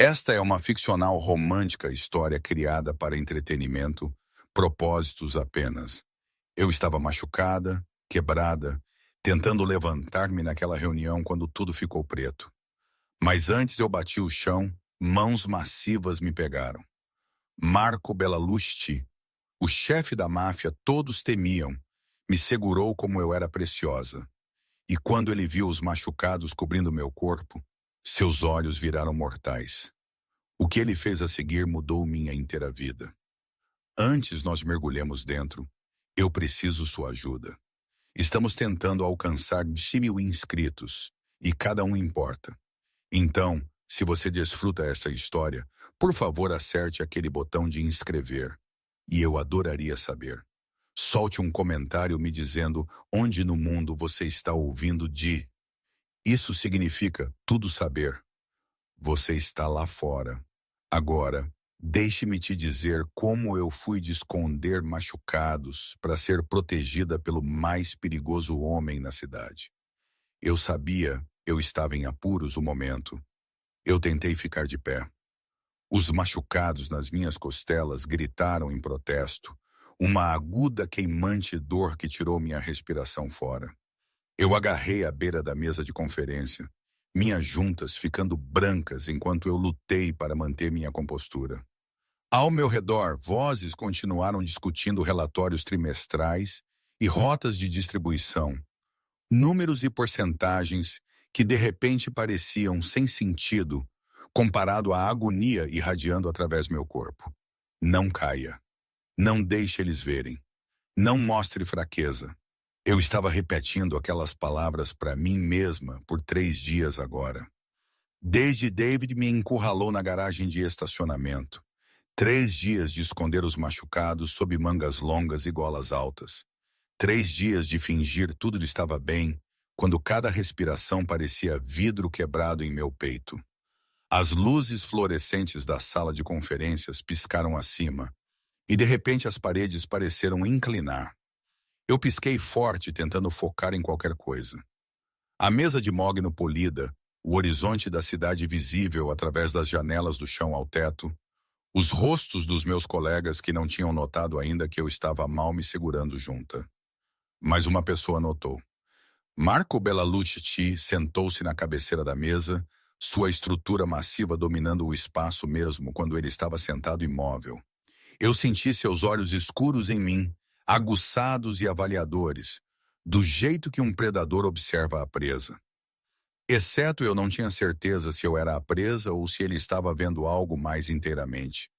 Esta é uma ficcional romântica história criada para entretenimento, propósitos apenas. Eu estava machucada, quebrada, tentando levantar-me naquela reunião quando tudo ficou preto. Mas antes eu bati o chão, mãos massivas me pegaram. Marco Bellalucci, o chefe da máfia, todos temiam, me segurou como eu era preciosa. E quando ele viu os machucados cobrindo meu corpo, seus olhos viraram mortais. O que ele fez a seguir mudou minha inteira vida. Antes nós mergulhemos dentro, eu preciso sua ajuda. Estamos tentando alcançar 100.000 inscritos, e cada um importa. Então, se você desfruta esta história, por favor acerte aquele botão de inscrever, e eu adoraria saber. Solte um comentário me dizendo onde no mundo você está ouvindo de. Isso significa tudo saber. Você está lá fora. Agora, deixe-me te dizer como eu fui de esconder machucados para ser protegida pelo mais perigoso homem na cidade. Eu sabia, eu estava em apuros o momento. Eu tentei ficar de pé. Os machucados nas minhas costelas gritaram em protesto, uma aguda queimante dor que tirou minha respiração fora. Eu agarrei à beira da mesa de conferência, minhas juntas ficando brancas enquanto eu lutei para manter minha compostura. Ao meu redor, vozes continuaram discutindo relatórios trimestrais e rotas de distribuição, números e porcentagens que de repente pareciam sem sentido comparado à agonia irradiando através meu corpo. Não caia. Não deixe eles verem. Não mostre fraqueza. Eu estava repetindo aquelas palavras para mim mesma por 3 dias agora. Desde David me encurralou na garagem de estacionamento. 3 dias de esconder os machucados sob mangas longas e golas altas. 3 dias de fingir tudo estava bem, quando cada respiração parecia vidro quebrado em meu peito. As luzes fluorescentes da sala de conferências piscaram acima, e de repente as paredes pareceram inclinar. Eu pisquei forte tentando focar em qualquer coisa. A mesa de mogno polida, o horizonte da cidade visível através das janelas do chão ao teto, os rostos dos meus colegas que não tinham notado ainda que eu estava mal me segurando junta. Mas uma pessoa notou. Marco Bellalucci sentou-se na cabeceira da mesa, sua estrutura massiva dominando o espaço mesmo quando ele estava sentado imóvel. Eu senti seus olhos escuros em mim, aguçados e avaliadores, do jeito que um predador observa a presa. Exceto eu não tinha certeza se eu era a presa ou se ele estava vendo algo mais inteiramente.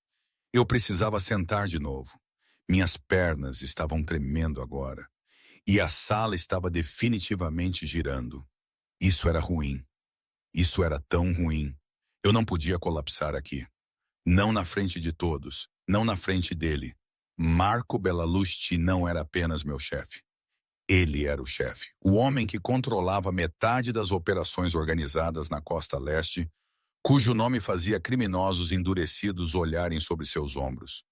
Eu precisava sentar de novo. Minhas pernas estavam tremendo agora. E a sala estava definitivamente girando. Isso era ruim. Isso era tão ruim. Eu não podia colapsar aqui. Não na frente de todos. Não na frente dele. Marco Bellalucci não era apenas meu chefe. Ele era o chefe. O homem que controlava metade das operações organizadas na costa leste, cujo nome fazia criminosos endurecidos olharem sobre seus ombros.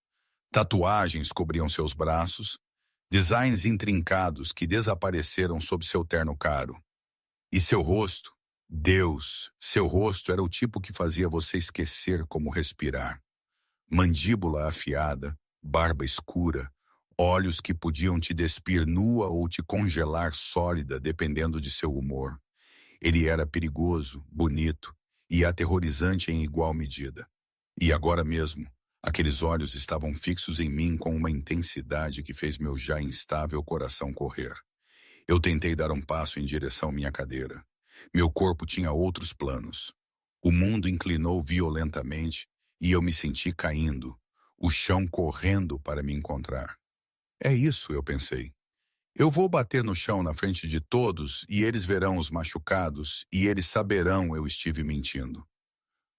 Tatuagens cobriam seus braços, designs intrincados que desapareceram sob seu terno caro. E seu rosto, Deus, seu rosto era o tipo que fazia você esquecer como respirar. Mandíbula afiada, barba escura, olhos que podiam te despir nua ou te congelar sólida dependendo de seu humor. Ele era perigoso, bonito e aterrorizante em igual medida. E agora mesmo, aqueles olhos estavam fixos em mim com uma intensidade que fez meu já instável coração correr. Eu tentei dar um passo em direção à minha cadeira. Meu corpo tinha outros planos. O mundo inclinou violentamente e eu me senti caindo, o chão correndo para me encontrar. É isso, eu pensei. Eu vou bater no chão na frente de todos e eles verão os machucados e eles saberão eu estive mentindo.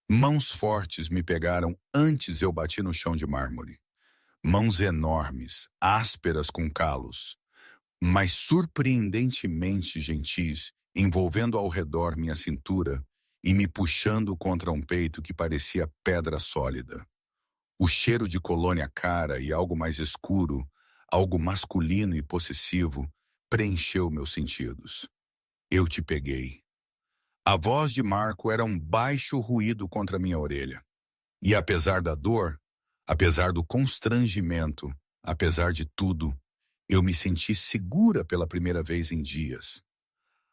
Mãos fortes me pegaram antes eu bati no chão de mármore. Mãos enormes, ásperas com calos, mas surpreendentemente gentis, envolvendo ao redor minha cintura e me puxando contra um peito que parecia pedra sólida. O cheiro de colônia cara e algo mais escuro, algo masculino e possessivo, preencheu meus sentidos. Eu te peguei. A voz de Marco era um baixo ruído contra minha orelha. E apesar da dor, apesar do constrangimento, apesar de tudo, eu me senti segura pela primeira vez em dias.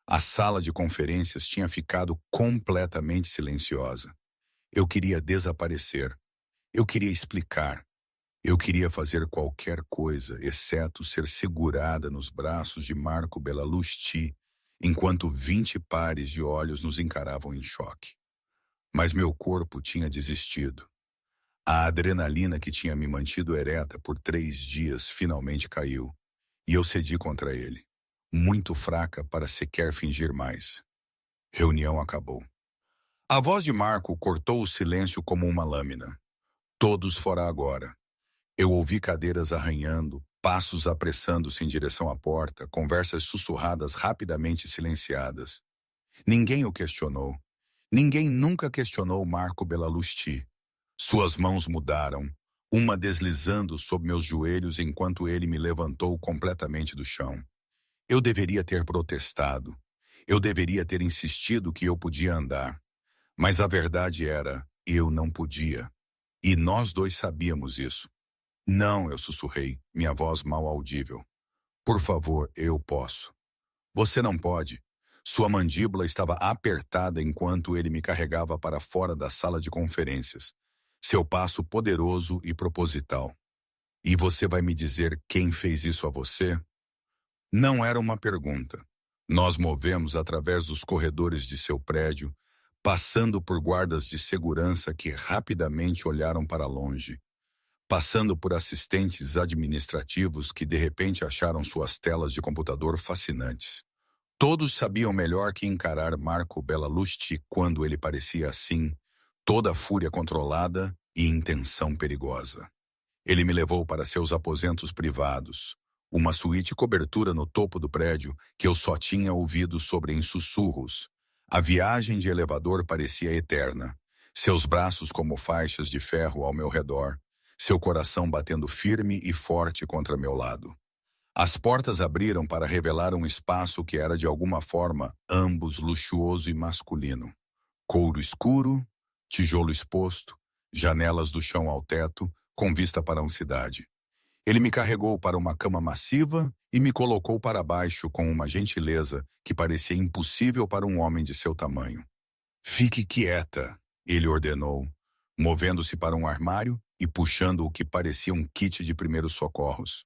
A sala de conferências tinha ficado completamente silenciosa. Eu queria desaparecer. Eu queria explicar. Eu queria fazer qualquer coisa, exceto ser segurada nos braços de Marco Bellalusti, enquanto 20 pares de olhos nos encaravam em choque. Mas meu corpo tinha desistido. A adrenalina que tinha me mantido ereta por 3 dias finalmente caiu, e eu cedi contra ele, muito fraca para sequer fingir mais. Reunião acabou. A voz de Marco cortou o silêncio como uma lâmina. Todos fora agora. Eu ouvi cadeiras arranhando, passos apressando-se em direção à porta, conversas sussurradas rapidamente silenciadas. Ninguém o questionou. Ninguém nunca questionou Marco Bellalusti. Suas mãos mudaram, uma deslizando sob meus joelhos enquanto ele me levantou completamente do chão. Eu deveria ter protestado. Eu deveria ter insistido que eu podia andar. Mas a verdade era, eu não podia. E nós dois sabíamos isso. Não, eu sussurrei, minha voz mal audível. Por favor, eu posso. Você não pode. Sua mandíbula estava apertada enquanto ele me carregava para fora da sala de conferências. Seu passo poderoso e proposital. E você vai me dizer quem fez isso a você? Não era uma pergunta. Nós movemos através dos corredores de seu prédio, passando por guardas de segurança que rapidamente olharam para longe, passando por assistentes administrativos que de repente acharam suas telas de computador fascinantes. Todos sabiam melhor que encarar Marco Bellalusti quando ele parecia assim, toda a fúria controlada e intenção perigosa. Ele me levou para seus aposentos privados, uma suíte cobertura no topo do prédio que eu só tinha ouvido sobre em sussurros. A viagem de elevador parecia eterna, seus braços como faixas de ferro ao meu redor, seu coração batendo firme e forte contra meu lado. As portas abriram para revelar um espaço que era de alguma forma ambos luxuoso e masculino. Couro escuro, tijolo exposto, janelas do chão ao teto, com vista para a cidade. Ele me carregou para uma cama massiva e me colocou para baixo com uma gentileza que parecia impossível para um homem de seu tamanho. Fique quieta, ele ordenou, movendo-se para um armário e puxando o que parecia um kit de primeiros socorros.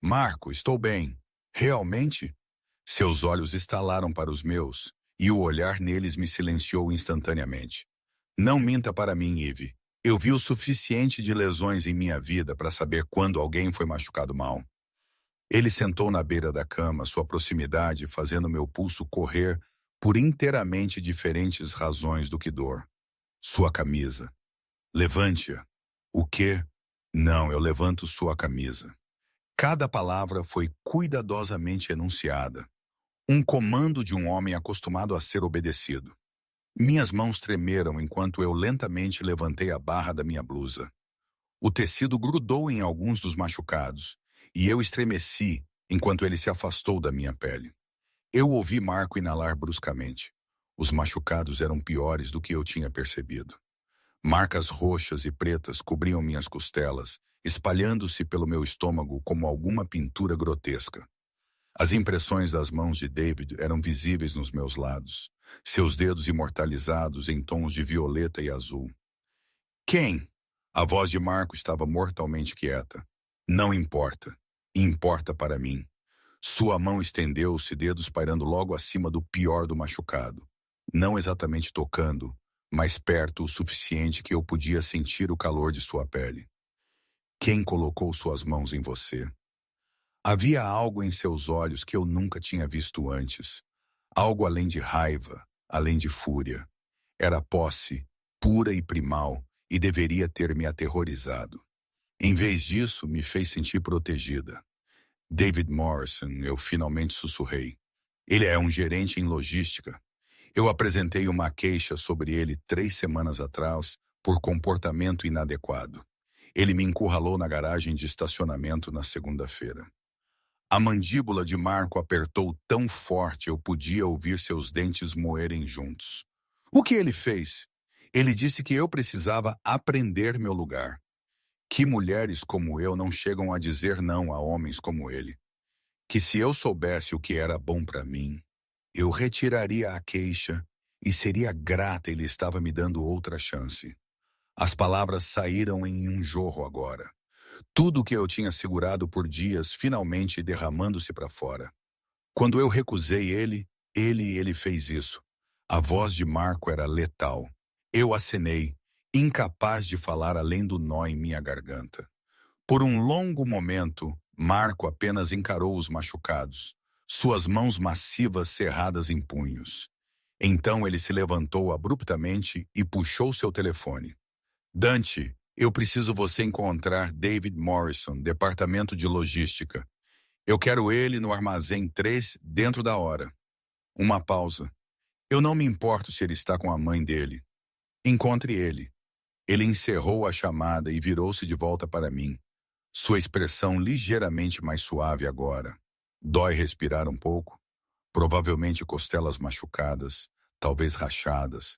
Marco, estou bem. Realmente? Seus olhos estalaram para os meus, e o olhar neles me silenciou instantaneamente. Não minta para mim, Eve. Eu vi o suficiente de lesões em minha vida para saber quando alguém foi machucado mal. Ele sentou na beira da cama, sua proximidade fazendo meu pulso correr por inteiramente diferentes razões do que dor. Sua camisa. Levante-a. O quê? Não, eu levanto sua camisa. Cada palavra foi cuidadosamente enunciada. Um comando de um homem acostumado a ser obedecido. Minhas mãos tremeram enquanto eu lentamente levantei a barra da minha blusa. O tecido grudou em alguns dos machucados, e eu estremeci enquanto ele se afastou da minha pele. Eu ouvi Marco inalar bruscamente. Os machucados eram piores do que eu tinha percebido. Marcas roxas e pretas cobriam minhas costelas, espalhando-se pelo meu estômago como alguma pintura grotesca. As impressões das mãos de David eram visíveis nos meus lados, seus dedos imortalizados em tons de violeta e azul. Quem? A voz de Marco estava mortalmente quieta. Não importa. Importa para mim. Sua mão estendeu-se, dedos pairando logo acima do pior do machucado. Não exatamente tocando, mas perto o suficiente que eu podia sentir o calor de sua pele. Quem colocou suas mãos em você? Havia algo em seus olhos que eu nunca tinha visto antes. Algo além de raiva, além de fúria. Era posse, pura e primal, e deveria ter me aterrorizado. Em vez disso, me fez sentir protegida. David Morrison, eu finalmente sussurrei. Ele é um gerente em logística. Eu apresentei uma queixa sobre ele 3 semanas atrás por comportamento inadequado. Ele me encurralou na garagem de estacionamento na segunda-feira. A mandíbula de Marco apertou tão forte eu podia ouvir seus dentes moerem juntos. O que ele fez? Ele disse que eu precisava aprender meu lugar. Que mulheres como eu não chegam a dizer não a homens como ele. Que se eu soubesse o que era bom para mim, eu retiraria a queixa e seria grata ele estava me dando outra chance. As palavras saíram em um jorro agora. Tudo o que eu tinha segurado por dias finalmente derramando-se para fora. Quando eu recusei ele fez isso. A voz de Marco era letal. Eu acenei, incapaz de falar além do nó em minha garganta. Por um longo momento, Marco apenas encarou os machucados, suas mãos massivas cerradas em punhos. Então ele se levantou abruptamente e puxou seu telefone. Dante, eu preciso você encontrar David Morrison, departamento de logística. Eu quero ele no armazém 3 dentro da hora. Uma pausa. Eu não me importo se ele está com a mãe dele. Encontre ele. Ele encerrou a chamada e virou-se de volta para mim. Sua expressão ligeiramente mais suave agora. Dói respirar um pouco? Provavelmente costelas machucadas, talvez rachadas.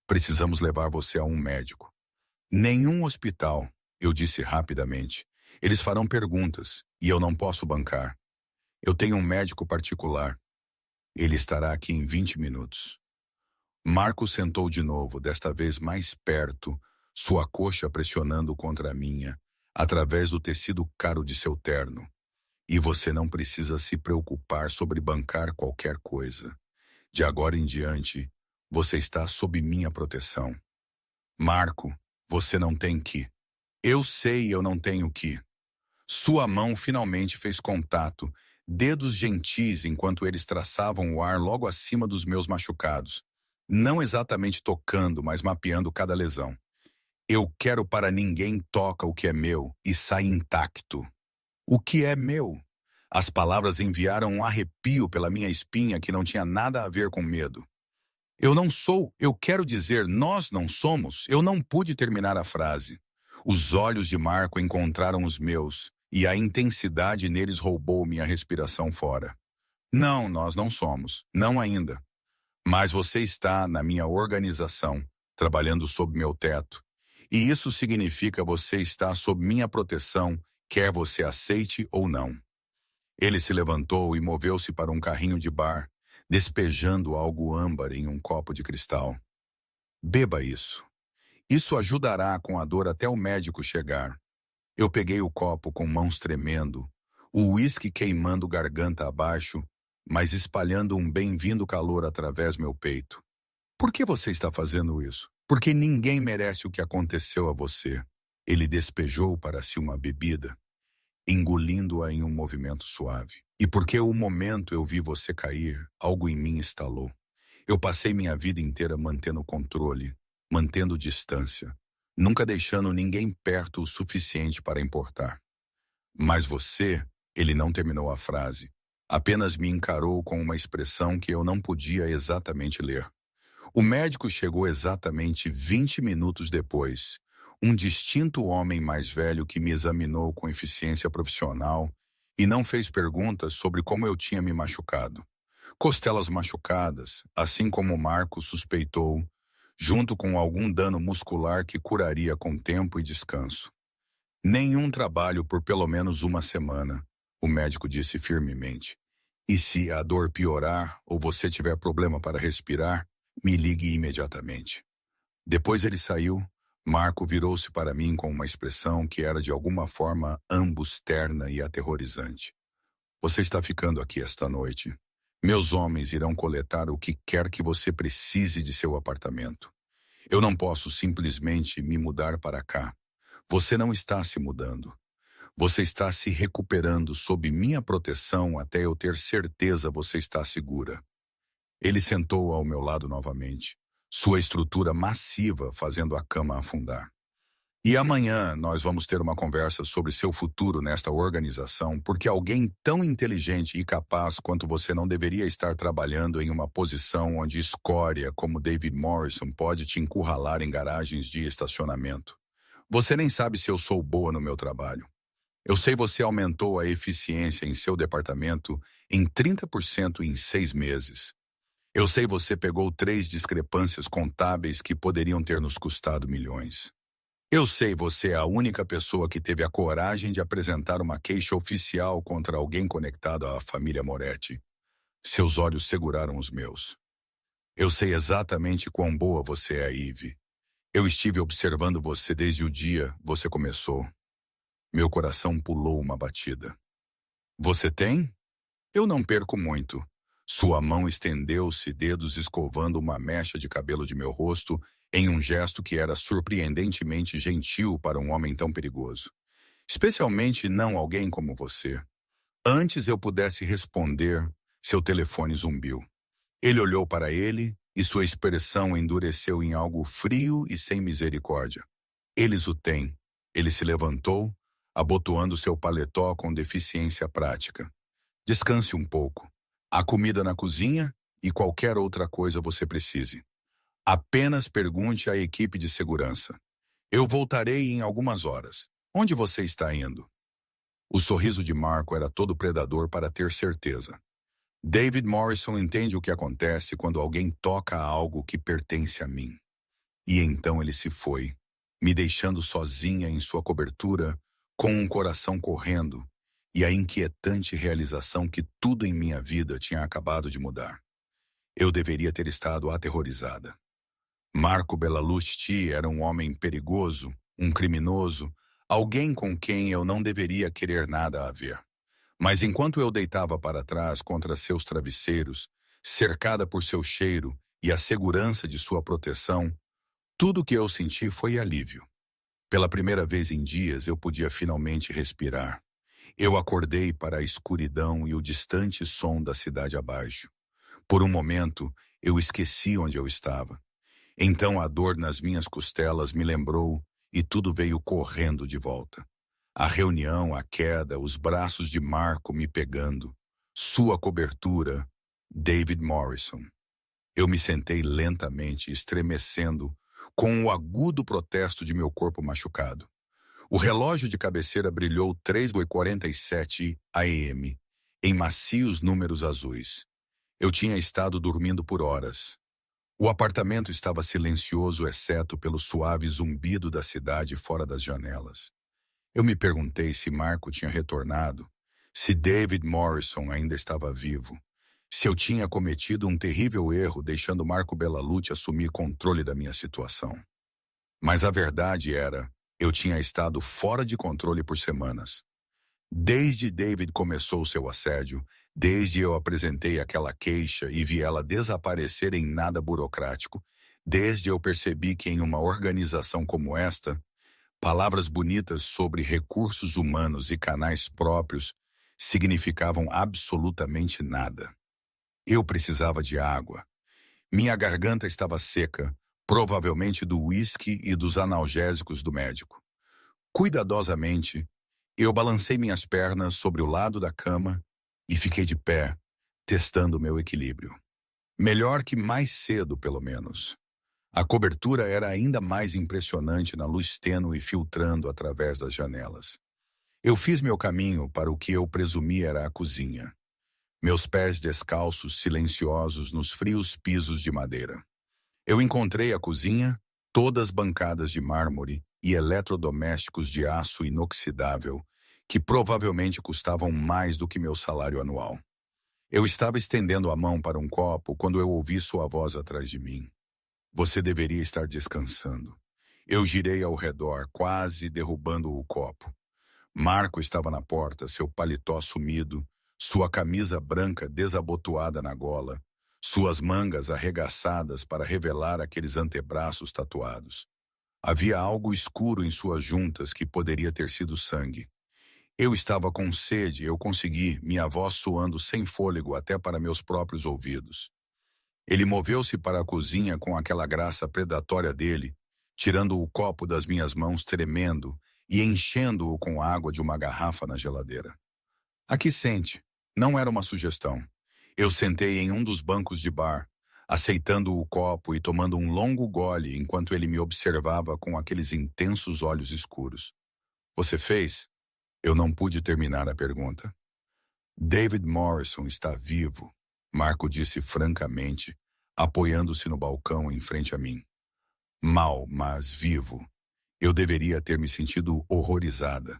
Precisamos levar você a um médico. Nenhum hospital, eu disse rapidamente. Eles farão perguntas e eu não posso bancar. Eu tenho um médico particular. Ele estará aqui em 20 minutos. Marco sentou de novo, desta vez mais perto, sua coxa pressionando contra a minha, através do tecido caro de seu terno. E você não precisa se preocupar sobre bancar qualquer coisa. De agora em diante, você está sob minha proteção. Marco, você não tem que. Eu sei eu não tenho que. Sua mão finalmente fez contato, dedos gentis enquanto eles traçavam o ar logo acima dos meus machucados. Não exatamente tocando, mas mapeando cada lesão. Eu quero para ninguém toca o que é meu e sai intacto. O que é meu? As palavras enviaram um arrepio pela minha espinha que não tinha nada a ver com medo. Eu não sou, eu quero dizer, nós não somos. Eu não pude terminar a frase. Os olhos de Marco encontraram os meus, e a intensidade neles roubou minha respiração fora. Não, nós não somos. Não ainda. Mas você está na minha organização, trabalhando sob meu teto. E isso significa você está sob minha proteção, quer você aceite ou não. Ele se levantou e moveu-se para um carrinho de bar, despejando algo âmbar em um copo de cristal. Beba isso. Isso ajudará com a dor até o médico chegar. Eu peguei o copo com mãos tremendo, o uísque queimando garganta abaixo, mas espalhando um bem-vindo calor através meu peito. Por que você está fazendo isso? Porque ninguém merece o que aconteceu a você. Ele despejou para si uma bebida, engolindo-a em um movimento suave. E porque o momento eu vi você cair, algo em mim estalou. Eu passei minha vida inteira mantendo controle, mantendo distância, nunca deixando ninguém perto o suficiente para importar. Mas você, ele não terminou a frase, apenas me encarou com uma expressão que eu não podia exatamente ler. O médico chegou exatamente 20 minutos depois, um distinto homem mais velho que me examinou com eficiência profissional e não fez perguntas sobre como eu tinha me machucado. Costelas machucadas, assim como Marco suspeitou, junto com algum dano muscular que curaria com tempo e descanso. Nenhum trabalho por pelo menos uma semana, o médico disse firmemente. E se a dor piorar ou você tiver problema para respirar, me ligue imediatamente. Depois ele saiu. Marco virou-se para mim com uma expressão que era de alguma forma ambos terna e aterrorizante. Você está ficando aqui esta noite. Meus homens irão coletar o que quer que você precise de seu apartamento. Eu não posso simplesmente me mudar para cá. Você não está se mudando. Você está se recuperando sob minha proteção até eu ter certeza você está segura. Ele sentou ao meu lado novamente, sua estrutura massiva fazendo a cama afundar. E amanhã nós vamos ter uma conversa sobre seu futuro nesta organização, porque alguém tão inteligente e capaz quanto você não deveria estar trabalhando em uma posição onde escória como David Morrison pode te encurralar em garagens de estacionamento. Você nem sabe se eu sou boa no meu trabalho. Eu sei você aumentou a eficiência em seu departamento em 30% em 6 meses. Eu sei você pegou 3 discrepâncias contábeis que poderiam ter nos custado milhões. Eu sei você é a única pessoa que teve a coragem de apresentar uma queixa oficial contra alguém conectado à família Moretti. Seus olhos seguraram os meus. Eu sei exatamente quão boa você é, Eve. Eu estive observando você desde o dia você começou. Meu coração pulou uma batida. Você tem? Eu não perco muito. Sua mão estendeu-se, dedos escovando uma mecha de cabelo de meu rosto, em um gesto que era surpreendentemente gentil para um homem tão perigoso. Especialmente não alguém como você. Antes eu pudesse responder, seu telefone zumbiu. Ele olhou para ele e sua expressão endureceu em algo frio e sem misericórdia. Eles o têm. Ele se levantou, abotoando seu paletó com deficiência prática. Descanse um pouco. Há comida na cozinha e qualquer outra coisa você precise. Apenas pergunte à equipe de segurança. Eu voltarei em algumas horas. Onde você está indo? O sorriso de Marco era todo predador para ter certeza. David Morrison entende o que acontece quando alguém toca algo que pertence a mim. E então ele se foi, me deixando sozinha em sua cobertura, com um coração correndo, e a inquietante realização que tudo em minha vida tinha acabado de mudar. Eu deveria ter estado aterrorizada. Marco Bellalucci era um homem perigoso, um criminoso, alguém com quem eu não deveria querer nada a ver. Mas enquanto eu deitava para trás contra seus travesseiros, cercada por seu cheiro e a segurança de sua proteção, tudo o que eu senti foi alívio. Pela primeira vez em dias eu podia finalmente respirar. Eu acordei para a escuridão e o distante som da cidade abaixo. Por um momento, eu esqueci onde eu estava. Então a dor nas minhas costelas me lembrou e tudo veio correndo de volta. A reunião, a queda, os braços de Marco me pegando. Sua cobertura, David Morrison. Eu me sentei lentamente, estremecendo, com o agudo protesto de meu corpo machucado. O relógio de cabeceira brilhou 3h47 AM, em macios números azuis. Eu tinha estado dormindo por horas. O apartamento estava silencioso, exceto pelo suave zumbido da cidade fora das janelas. Eu me perguntei se Marco tinha retornado, se David Morrison ainda estava vivo, se eu tinha cometido um terrível erro deixando Marco Bellalucci assumir controle da minha situação. Mas a verdade era, eu tinha estado fora de controle por semanas. Desde David começou seu assédio, desde eu apresentei aquela queixa e vi ela desaparecer em nada burocrático, desde eu percebi que em uma organização como esta, palavras bonitas sobre recursos humanos e canais próprios significavam absolutamente nada. Eu precisava de água. Minha garganta estava seca, provavelmente do uísque e dos analgésicos do médico. Cuidadosamente, eu balancei minhas pernas sobre o lado da cama e fiquei de pé, testando meu equilíbrio. Melhor que mais cedo, pelo menos. A cobertura era ainda mais impressionante na luz tênue filtrando através das janelas. Eu fiz meu caminho para o que eu presumi era a cozinha. Meus pés descalços, silenciosos nos frios pisos de madeira. Eu encontrei a cozinha, todas bancadas de mármore e eletrodomésticos de aço inoxidável, que provavelmente custavam mais do que meu salário anual. Eu estava estendendo a mão para um copo quando eu ouvi sua voz atrás de mim. Você deveria estar descansando. Eu girei ao redor, quase derrubando o copo. Marco estava na porta, seu paletó sumido, sua camisa branca desabotoada na gola, suas mangas arregaçadas para revelar aqueles antebraços tatuados. Havia algo escuro em suas juntas que poderia ter sido sangue. Eu estava com sede, eu consegui, minha voz soando sem fôlego até para meus próprios ouvidos. Ele moveu-se para a cozinha com aquela graça predatória dele, tirando o copo das minhas mãos tremendo e enchendo-o com água de uma garrafa na geladeira. Aqui sente, não era uma sugestão. Eu sentei em um dos bancos de bar, aceitando o copo e tomando um longo gole enquanto ele me observava com aqueles intensos olhos escuros. Você fez? Eu não pude terminar a pergunta. David Morrison está vivo, Marco disse francamente, apoiando-se no balcão em frente a mim. Mal, mas vivo. Eu deveria ter me sentido horrorizada.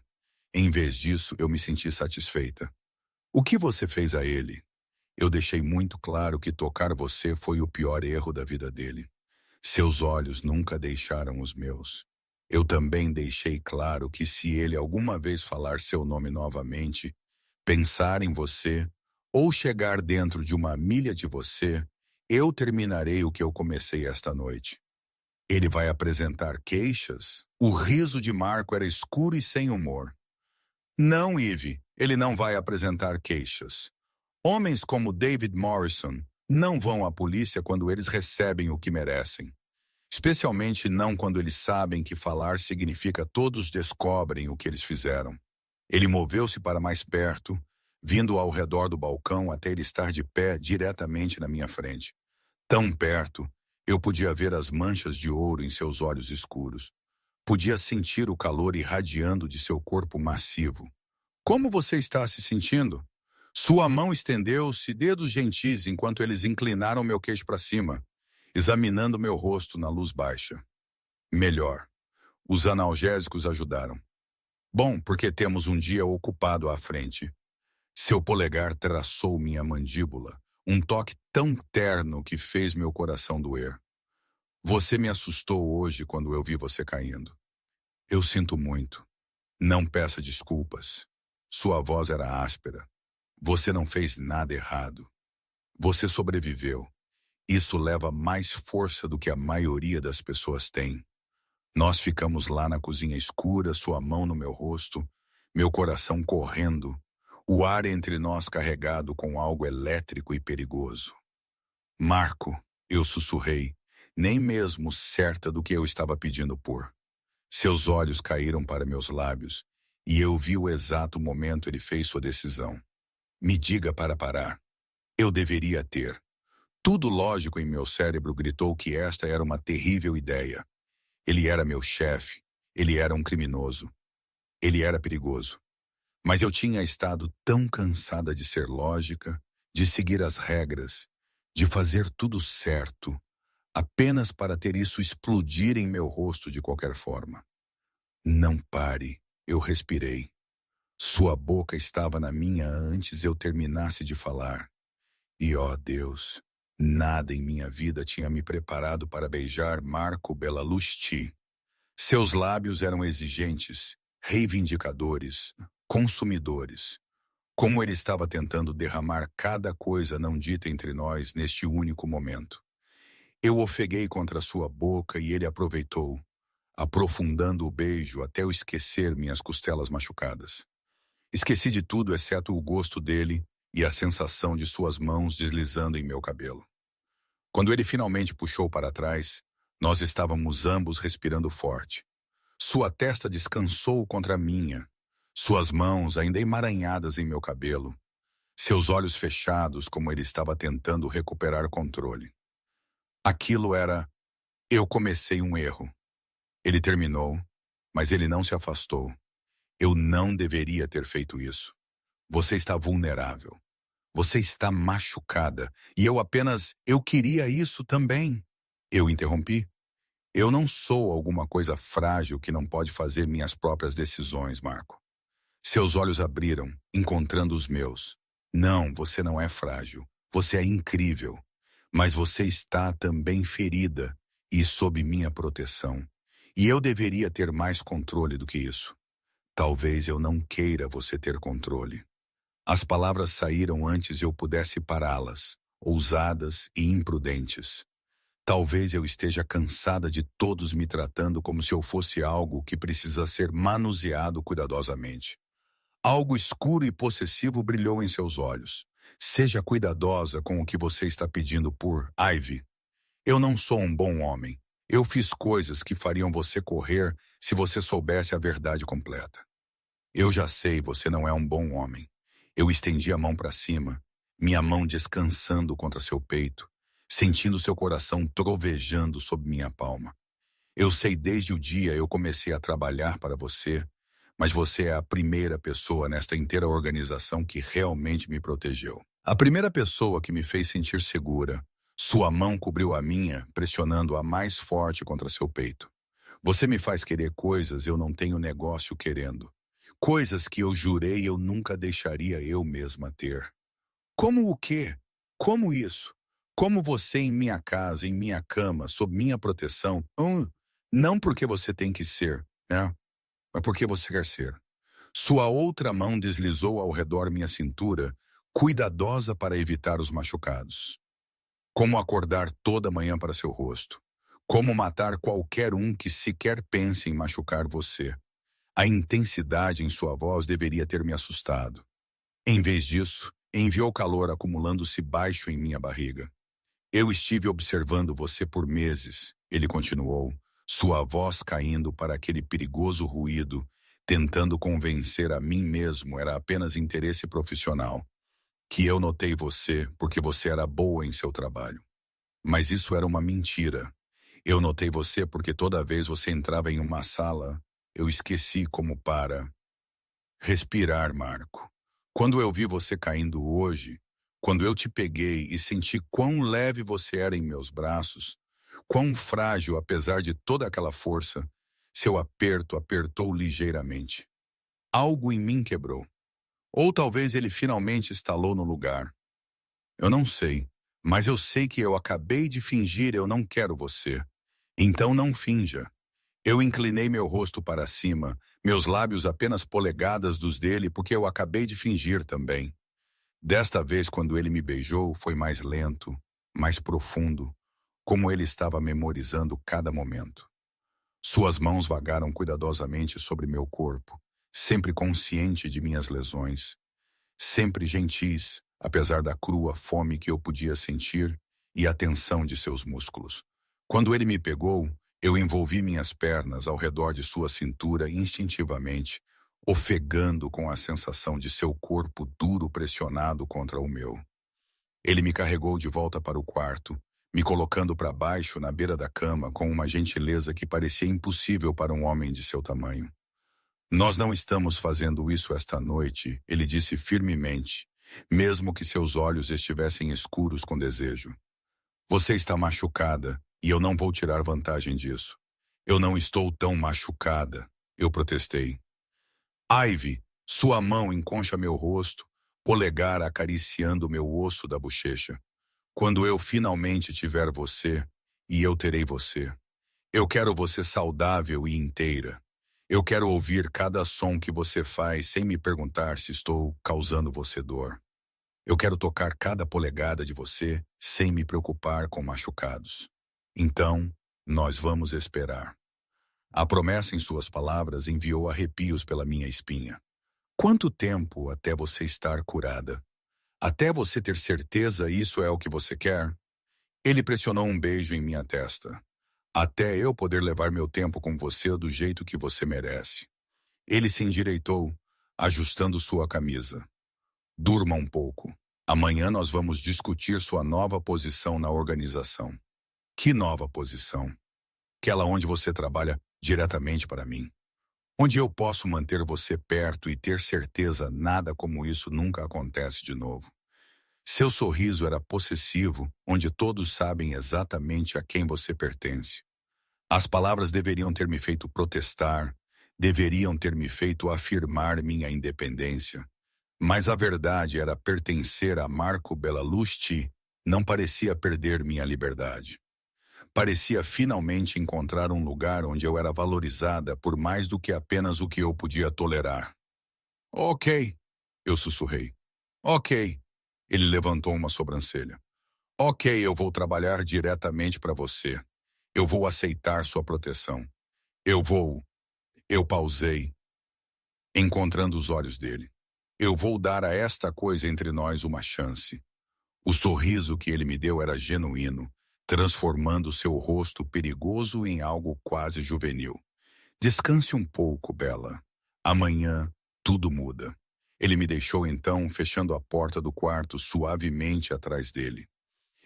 Em vez disso, eu me senti satisfeita. O que você fez a ele? Eu deixei muito claro que tocar você foi o pior erro da vida dele. Seus olhos nunca deixaram os meus. Eu também deixei claro que se ele alguma vez falar seu nome novamente, pensar em você, ou chegar dentro de uma milha de você, eu terminarei o que eu comecei esta noite. Ele vai apresentar queixas? O riso de Marco era escuro e sem humor. Não, Eve, ele não vai apresentar queixas. Homens como David Morrison não vão à polícia quando eles recebem o que merecem. Especialmente não quando eles sabem que falar significa todos descobrem o que eles fizeram. Ele moveu-se para mais perto, vindo ao redor do balcão até ele estar de pé diretamente na minha frente. Tão perto, eu podia ver as manchas de ouro em seus olhos escuros. Podia sentir o calor irradiando de seu corpo massivo. Como você está se sentindo? Sua mão estendeu-se, dedos gentis, enquanto eles inclinaram meu queixo para cima, examinando meu rosto na luz baixa. Melhor. Os analgésicos ajudaram. Bom, porque temos um dia ocupado à frente. Seu polegar traçou minha mandíbula, um toque tão terno que fez meu coração doer. Você me assustou hoje quando eu vi você caindo. Eu sinto muito. Não peça desculpas. Sua voz era áspera. Você não fez nada errado. Você sobreviveu. Isso leva mais força do que a maioria das pessoas tem. Nós ficamos lá na cozinha escura, sua mão no meu rosto, meu coração correndo, o ar entre nós carregado com algo elétrico e perigoso. Marco, eu sussurrei, nem mesmo certa do que eu estava pedindo por. Seus olhos caíram para meus lábios, e eu vi o exato momento ele fez sua decisão. Me diga para parar. Eu deveria ter. Tudo lógico em meu cérebro gritou que esta era uma terrível ideia. Ele era meu chefe. Ele era um criminoso. Ele era perigoso. Mas eu tinha estado tão cansada de ser lógica, de seguir as regras, de fazer tudo certo, apenas para ter isso explodir em meu rosto de qualquer forma. Não pare, eu respirei. Sua boca estava na minha antes eu terminasse de falar. E, ó Deus, nada em minha vida tinha me preparado para beijar Marco Bellalusti. Seus lábios eram exigentes, reivindicadores, consumidores. Como ele estava tentando derramar cada coisa não dita entre nós neste único momento. Eu ofeguei contra sua boca e ele aproveitou, aprofundando o beijo até eu esquecer minhas costelas machucadas. Esqueci de tudo exceto o gosto dele e a sensação de suas mãos deslizando em meu cabelo. Quando ele finalmente puxou para trás, nós estávamos ambos respirando forte. Sua testa descansou contra a minha, suas mãos ainda emaranhadas em meu cabelo, seus olhos fechados como ele estava tentando recuperar controle. Aquilo era... Eu comecei um erro. Ele terminou, mas ele não se afastou. Eu não deveria ter feito isso. Você está vulnerável. Você está machucada. E eu queria isso também. Eu interrompi. Eu não sou alguma coisa frágil que não pode fazer minhas próprias decisões, Marco. Seus olhos abriram, encontrando os meus. Não, você não é frágil. Você é incrível. Mas você está também ferida e sob minha proteção. E eu deveria ter mais controle do que isso. Talvez eu não queira você ter controle. As palavras saíram antes eu pudesse pará-las, ousadas e imprudentes. Talvez eu esteja cansada de todos me tratando como se eu fosse algo que precisa ser manuseado cuidadosamente. Algo escuro e possessivo brilhou em seus olhos. Seja cuidadosa com o que você está pedindo por Ivy. Eu não sou um bom homem. Eu fiz coisas que fariam você correr se você soubesse a verdade completa. Eu já sei, você não é um bom homem. Eu estendi a mão para cima, minha mão descansando contra seu peito, sentindo seu coração trovejando sob minha palma. Eu sei desde o dia eu comecei a trabalhar para você, mas você é a primeira pessoa nesta inteira organização que realmente me protegeu. A primeira pessoa que me fez sentir segura. Sua mão cobriu a minha, pressionando-a mais forte contra seu peito. Você me faz querer coisas eu não tenho negócio querendo. Coisas que eu jurei eu nunca deixaria eu mesma ter. Como o quê? Como isso? Como você em minha casa, em minha cama, sob minha proteção? Não porque você tem que ser, né? Mas porque você quer ser. Sua outra mão deslizou ao redor minha cintura, cuidadosa para evitar os machucados. Como acordar toda manhã para seu rosto. Como matar qualquer um que sequer pense em machucar você. A intensidade em sua voz deveria ter me assustado. Em vez disso, enviou calor acumulando-se baixo em minha barriga. Eu estive observando você por meses, ele continuou, sua voz caindo para aquele perigoso ruído, tentando convencer a mim mesmo era apenas interesse profissional. Que eu notei você porque você era boa em seu trabalho. Mas isso era uma mentira. Eu notei você porque toda vez você entrava em uma sala, eu esqueci como para respirar, Marco. Quando eu vi você caindo hoje, quando eu te peguei e senti quão leve você era em meus braços, quão frágil apesar de toda aquela força, seu aperto apertou ligeiramente. Algo em mim quebrou. Ou talvez ele finalmente estalou no lugar. Eu não sei, mas eu sei que eu acabei de fingir eu não quero você. Então não finja. Eu inclinei meu rosto para cima, meus lábios apenas polegadas dos dele porque eu acabei de fingir também. Desta vez, quando ele me beijou, foi mais lento, mais profundo, como ele estava memorizando cada momento. Suas mãos vagaram cuidadosamente sobre meu corpo, sempre consciente de minhas lesões, sempre gentis, apesar da crua fome que eu podia sentir e a tensão de seus músculos. Quando ele me pegou, eu envolvi minhas pernas ao redor de sua cintura instintivamente, ofegando com a sensação de seu corpo duro pressionado contra o meu. Ele me carregou de volta para o quarto, me colocando para baixo na beira da cama com uma gentileza que parecia impossível para um homem de seu tamanho. Nós não estamos fazendo isso esta noite, ele disse firmemente, mesmo que seus olhos estivessem escuros com desejo. Você está machucada, e eu não vou tirar vantagem disso. Eu não estou tão machucada, eu protestei. Ivy, sua mão enconcha meu rosto, polegar acariciando meu osso da bochecha. Quando eu finalmente tiver você, e eu terei você. Eu quero você saudável e inteira. Eu quero ouvir cada som que você faz sem me perguntar se estou causando você dor. Eu quero tocar cada polegada de você sem me preocupar com machucados. Então, nós vamos esperar. A promessa em suas palavras enviou arrepios pela minha espinha. Quanto tempo até você estar curada? Até você ter certeza isso é o que você quer? Ele pressionou um beijo em minha testa. Até eu poder levar meu tempo com você do jeito que você merece. Ele se endireitou, ajustando sua camisa. Durma um pouco. Amanhã nós vamos discutir sua nova posição na organização. Que nova posição? Aquela onde você trabalha diretamente para mim. Onde eu posso manter você perto e ter certeza nada como isso nunca acontece de novo. Seu sorriso era possessivo, onde todos sabem exatamente a quem você pertence. As palavras deveriam ter me feito protestar, deveriam ter me feito afirmar minha independência. Mas a verdade era pertencer a Marco Bellalusti, não parecia perder minha liberdade. Parecia finalmente encontrar um lugar onde eu era valorizada por mais do que apenas o que eu podia tolerar. Ok, eu sussurrei. Ok, ele levantou uma sobrancelha. Ok, eu vou trabalhar diretamente para você. Eu vou aceitar sua proteção. Eu pausei, encontrando os olhos dele. Eu vou dar a esta coisa entre nós uma chance. O sorriso que ele me deu era genuíno, transformando seu rosto perigoso em algo quase juvenil. Descanse um pouco, Bella. Amanhã, tudo muda. Ele me deixou então, fechando a porta do quarto suavemente atrás dele.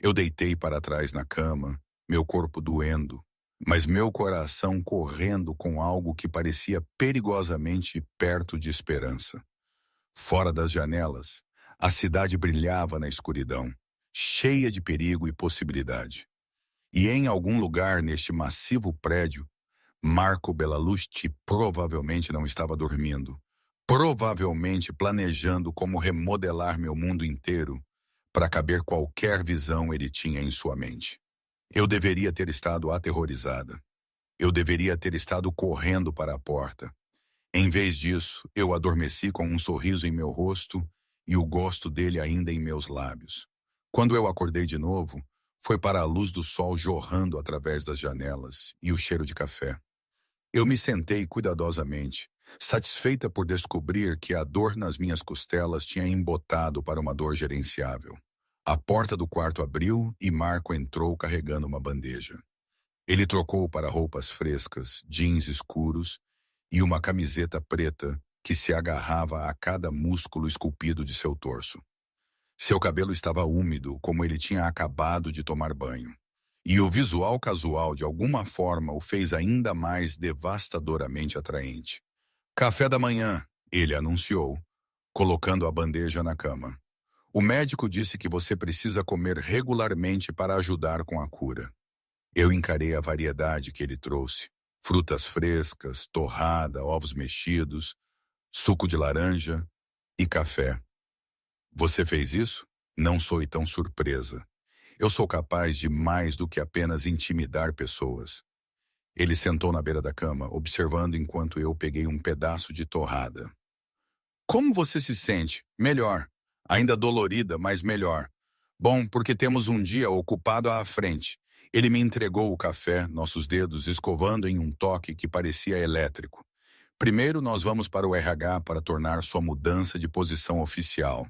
Eu deitei para trás na cama, meu corpo doendo. mas meu coração correndo com algo que parecia perigosamente perto de esperança. Fora das janelas, a cidade brilhava na escuridão, cheia de perigo e possibilidade. E em algum lugar neste massivo prédio, Marco Bellalucci provavelmente não estava dormindo, provavelmente planejando como remodelar meu mundo inteiro para caber qualquer visão ele tinha em sua mente. Eu deveria ter estado aterrorizada. Eu deveria ter estado correndo para a porta. Em vez disso, eu adormeci com um sorriso em meu rosto e o gosto dele ainda em meus lábios. Quando eu acordei de novo, foi para a luz do sol jorrando através das janelas e o cheiro de café. Eu me sentei cuidadosamente, satisfeita por descobrir que a dor nas minhas costelas tinha embotado para uma dor gerenciável. A porta do quarto abriu e Marco entrou carregando uma bandeja. Ele trocou para roupas frescas, jeans escuros e uma camiseta preta que se agarrava a cada músculo esculpido de seu torso. Seu cabelo estava úmido, como ele tinha acabado de tomar banho. E o visual casual, de alguma forma, o fez ainda mais devastadoramente atraente. Café da manhã, ele anunciou, colocando a bandeja na cama. O médico disse que você precisa comer regularmente para ajudar com a cura. Eu encarei a variedade que ele trouxe. Frutas frescas, torrada, ovos mexidos, suco de laranja e café. Você fez isso? Não sou tão surpresa. Eu sou capaz de mais do que apenas intimidar pessoas. Ele sentou na beira da cama, observando enquanto eu peguei um pedaço de torrada. Como você se sente? Melhor. Ainda dolorida, mas melhor. Bom, porque temos um dia ocupado à frente. Ele me entregou o café, nossos dedos escovando em um toque que parecia elétrico. Primeiro nós vamos para o RH para tornar sua mudança de posição oficial.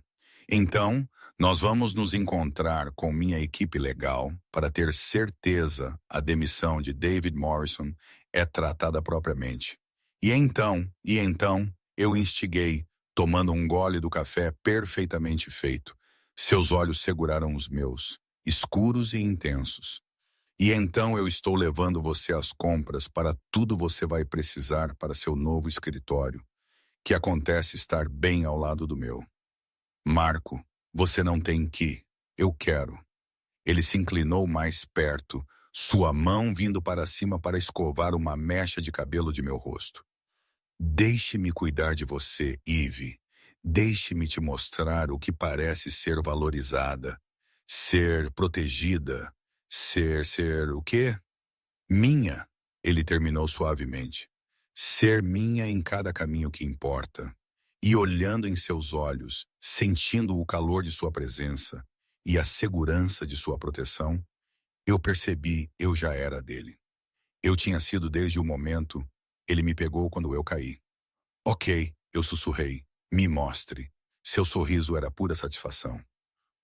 Então, nós vamos nos encontrar com minha equipe legal para ter certeza a demissão de David Morrison é tratada propriamente. E então, eu instiguei, tomando um gole do café perfeitamente feito. Seus olhos seguraram os meus, escuros e intensos. E então eu estou levando você às compras para tudo você vai precisar para seu novo escritório, que acontece estar bem ao lado do meu. Marco, você não tem que. Eu quero. Ele se inclinou mais perto, sua mão vindo para cima para escovar uma mecha de cabelo de meu rosto. Deixe-me cuidar de você, Eve. Deixe-me te mostrar o que parece ser valorizada, ser protegida, ser o quê? Minha, ele terminou suavemente. Ser minha em cada caminho que importa. E olhando em seus olhos, sentindo o calor de sua presença e a segurança de sua proteção, eu percebi eu já era dele. Eu tinha sido desde o momento, ele me pegou quando eu caí. Ok, eu sussurrei, me mostre. Seu sorriso era pura satisfação.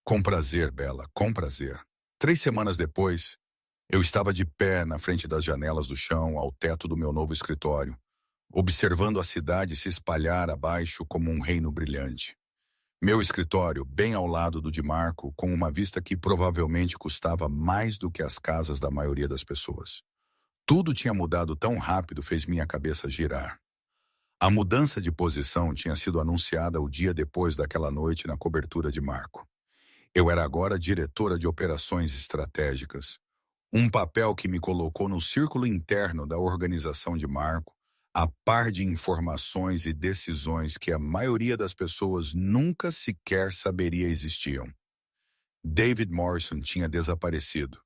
Com prazer, Bella, com prazer. 3 semanas depois, eu estava de pé na frente das janelas do chão ao teto do meu novo escritório, observando a cidade se espalhar abaixo como um reino brilhante. Meu escritório, bem ao lado do de Marco, com uma vista que provavelmente custava mais do que as casas da maioria das pessoas. Tudo tinha mudado tão rápido, fez minha cabeça girar. A mudança de posição tinha sido anunciada o dia depois daquela noite na cobertura de Marco. Eu era agora diretora de operações estratégicas, um papel que me colocou no círculo interno da organização de Marco, a par de informações e decisões que a maioria das pessoas nunca sequer saberia existiam. David Morrison tinha desaparecido.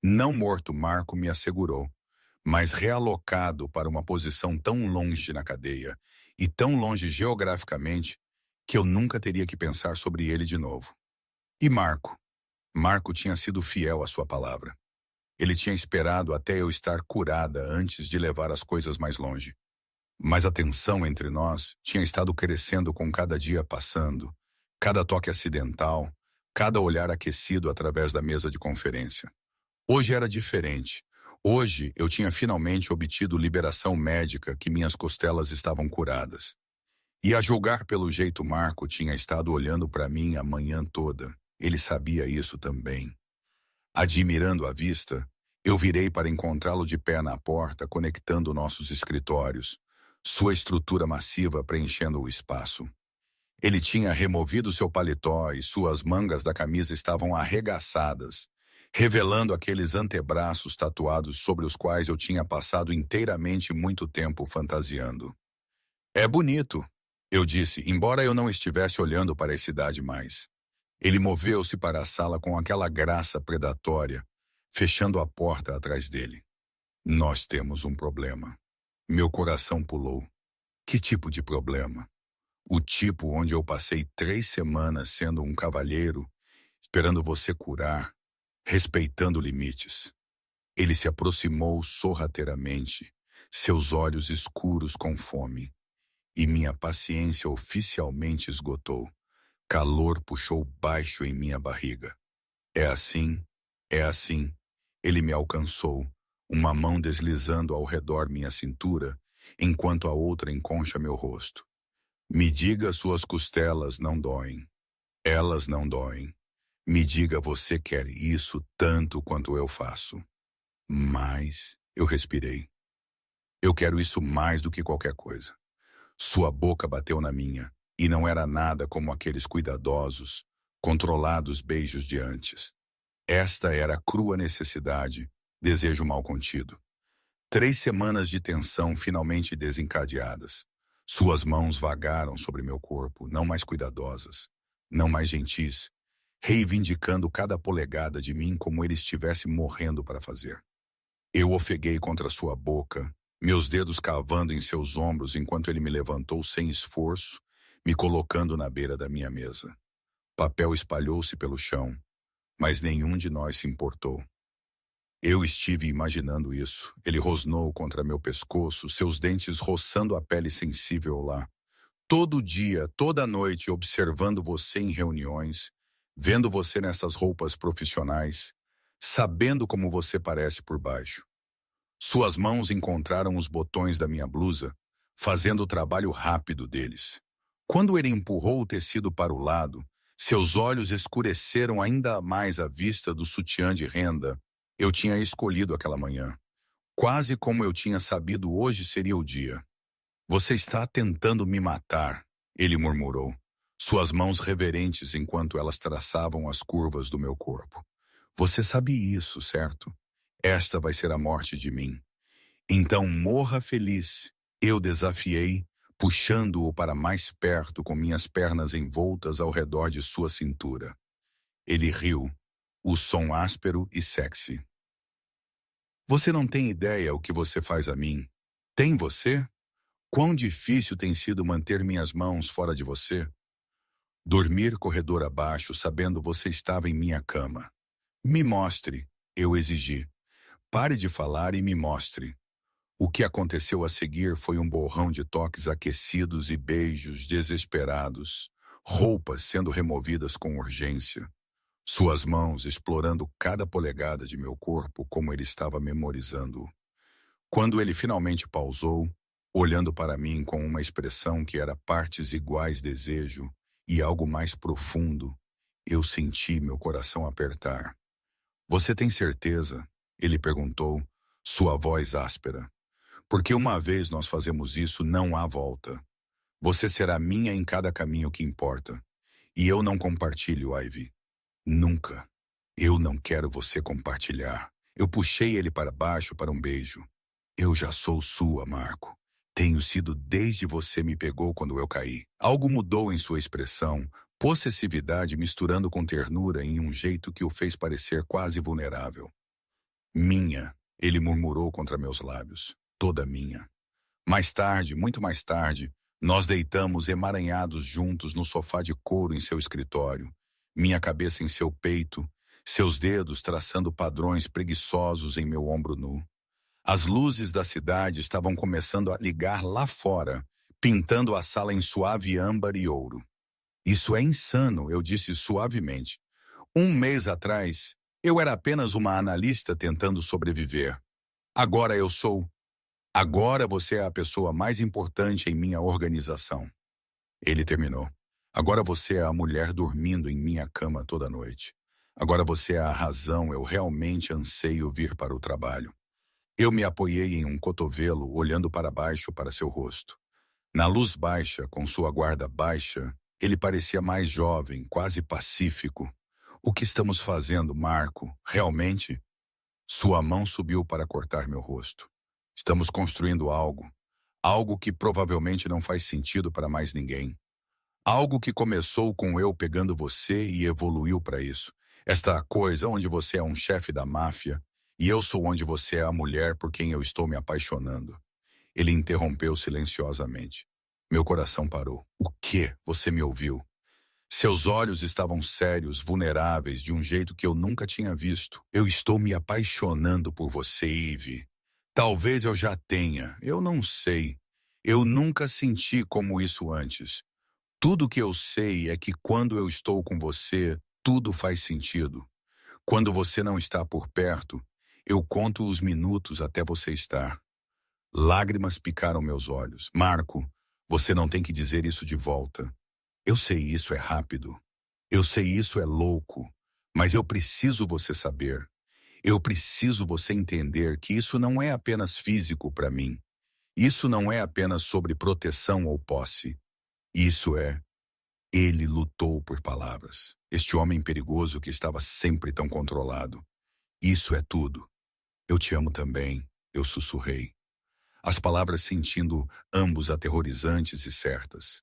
Não morto, Marco me assegurou, mas realocado para uma posição tão longe na cadeia e tão longe geograficamente que eu nunca teria que pensar sobre ele de novo. E Marco? Marco tinha sido fiel à sua palavra. Ele tinha esperado até eu estar curada antes de levar as coisas mais longe. Mas a tensão entre nós tinha estado crescendo com cada dia passando, cada toque acidental, cada olhar aquecido através da mesa de conferência. Hoje era diferente. Hoje eu tinha finalmente obtido liberação médica que minhas costelas estavam curadas. E a julgar pelo jeito Marco tinha estado olhando para mim a manhã toda. Ele sabia isso também. Admirando a vista, Eu virei para encontrá-lo de pé na porta, conectando nossos escritórios, sua estrutura massiva preenchendo o espaço. Ele tinha removido seu paletó e suas mangas da camisa estavam arregaçadas, revelando aqueles antebraços tatuados sobre os quais eu tinha passado inteiramente muito tempo fantasiando. É bonito, eu disse, embora eu não estivesse olhando para a cidade mais. Ele moveu-se para a sala com aquela graça predatória, fechando a porta atrás dele. Nós temos um problema. Meu coração pulou. Que tipo de problema? O tipo onde eu passei 3 semanas sendo um cavalheiro, esperando você curar, respeitando limites. Ele se aproximou sorrateiramente, seus olhos escuros com fome, e minha paciência oficialmente esgotou. Calor puxou baixo em minha barriga. É assim, é assim. Ele me alcançou, uma mão deslizando ao redor minha cintura, enquanto a outra enconcha meu rosto. Me diga suas costelas não doem. Elas não doem. Me diga você quer isso tanto quanto eu faço. Mas, eu respirei. Eu quero isso mais do que qualquer coisa. Sua boca bateu na minha, e não era nada como aqueles cuidadosos, controlados beijos de antes. Esta era a crua necessidade, desejo mal contido. 3 semanas de tensão finalmente desencadeadas. Suas mãos vagaram sobre meu corpo, não mais cuidadosas, não mais gentis, reivindicando cada polegada de mim como ele estivesse morrendo para fazer. Eu ofeguei contra sua boca, meus dedos cavando em seus ombros enquanto ele me levantou sem esforço, me colocando na beira da minha mesa. Papel espalhou-se pelo chão, mas nenhum de nós se importou. Eu estive imaginando isso. Ele rosnou contra meu pescoço, seus dentes roçando a pele sensível lá. Todo dia, toda noite, observando você em reuniões, vendo você nessas roupas profissionais, sabendo como você parece por baixo. Suas mãos encontraram os botões da minha blusa, fazendo o trabalho rápido deles. Quando ele empurrou o tecido para o lado, seus olhos escureceram ainda mais à vista do sutiã de renda. Eu tinha escolhido aquela manhã. Quase como eu tinha sabido hoje seria o dia. Você está tentando me matar, ele murmurou, suas mãos reverentes enquanto elas traçavam as curvas do meu corpo. Você sabe isso, certo? Esta vai ser a morte de mim. Então morra feliz, eu desafiei, puxando-o para mais perto com minhas pernas envoltas ao redor de sua cintura. Ele riu, o som áspero e sexy. Você não tem ideia o que você faz a mim. Tem você? Quão difícil tem sido manter minhas mãos fora de você? Dormir corredor abaixo sabendo você estava em minha cama. Me mostre, eu exigi. Pare de falar e me mostre. O que aconteceu a seguir foi um borrão de toques aquecidos e beijos desesperados, roupas sendo removidas com urgência. Suas mãos explorando cada polegada de meu corpo como ele estava memorizando-o. Quando ele finalmente pausou, olhando para mim com uma expressão que era partes iguais desejo e algo mais profundo, eu senti meu coração apertar. Você tem certeza? Ele perguntou, sua voz áspera. Porque uma vez nós fazemos isso, não há volta. Você será minha em cada caminho que importa. E eu não compartilho, Ivy. Nunca. Eu não quero você compartilhar. Eu puxei ele para baixo para um beijo. Eu já sou sua, Marco. Tenho sido desde você me pegou quando eu caí. Algo mudou em sua expressão, possessividade misturando com ternura em um jeito que o fez parecer quase vulnerável. Minha, ele murmurou contra meus lábios. Toda minha. Mais tarde, muito mais tarde, nós deitamos emaranhados juntos no sofá de couro em seu escritório. Minha cabeça em seu peito, seus dedos traçando padrões preguiçosos em meu ombro nu. As luzes da cidade estavam começando a ligar lá fora, pintando a sala em suave âmbar e ouro. Isso é insano, eu disse suavemente. 1 mês atrás, eu era apenas uma analista tentando sobreviver. Agora eu sou. Agora você é a pessoa mais importante em minha organização. Ele terminou. Agora você é a mulher dormindo em minha cama toda noite. Agora você é a razão, eu realmente anseio vir para o trabalho. Eu me apoiei em um cotovelo, olhando para baixo para seu rosto. Na luz baixa, com sua guarda baixa, ele parecia mais jovem, quase pacífico. O que estamos fazendo, Marco? Realmente? Sua mão subiu para cortar meu rosto. Estamos construindo algo. Algo que provavelmente não faz sentido para mais ninguém. Algo que começou com eu pegando você e evoluiu para isso. Esta coisa onde você é um chefe da máfia e eu sou onde você é a mulher por quem eu estou me apaixonando. Ele interrompeu silenciosamente. Meu coração parou. O quê? Você me ouviu? Seus olhos estavam sérios, vulneráveis, de um jeito que eu nunca tinha visto. Eu estou me apaixonando por você, Eve. Talvez eu já tenha, eu não sei. Eu nunca senti como isso antes. Tudo que eu sei é que quando eu estou com você, tudo faz sentido. Quando você não está por perto, eu conto os minutos até você estar. Lágrimas picaram meus olhos. Marco, você não tem que dizer isso de volta. Eu sei isso é rápido. Eu sei isso é louco. Mas eu preciso você saber. Eu preciso você entender que isso não é apenas físico para mim. Isso não é apenas sobre proteção ou posse. Isso é... Ele lutou por palavras. Este homem perigoso que estava sempre tão controlado. Isso é tudo. Eu te amo também, eu sussurrei. As palavras sentindo ambos aterrorizantes e certas.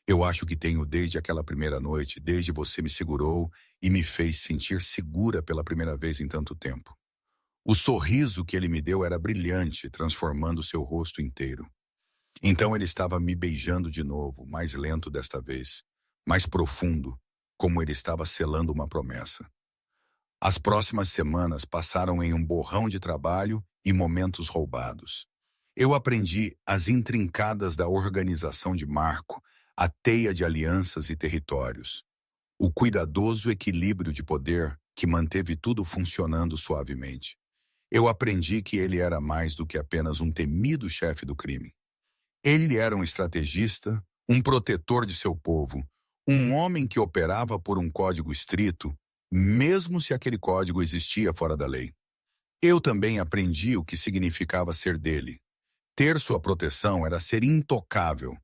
Eu acho que tenho desde aquela primeira noite, desde você me segurou e me fez sentir segura pela primeira vez em tanto tempo. O sorriso que ele me deu era brilhante, transformando seu rosto inteiro. Então ele estava me beijando de novo, mais lento desta vez, mais profundo, como ele estava selando uma promessa. As próximas semanas passaram em um borrão de trabalho e momentos roubados. Eu aprendi as intrincadas da organização de Marco, a teia de alianças e territórios, o cuidadoso equilíbrio de poder que manteve tudo funcionando suavemente. Eu aprendi que ele era mais do que apenas um temido chefe do crime. Ele era um estrategista, um protetor de seu povo, um homem que operava por um código estrito, mesmo se aquele código existia fora da lei. Eu também aprendi o que significava ser dele. Ter sua proteção era ser intocável.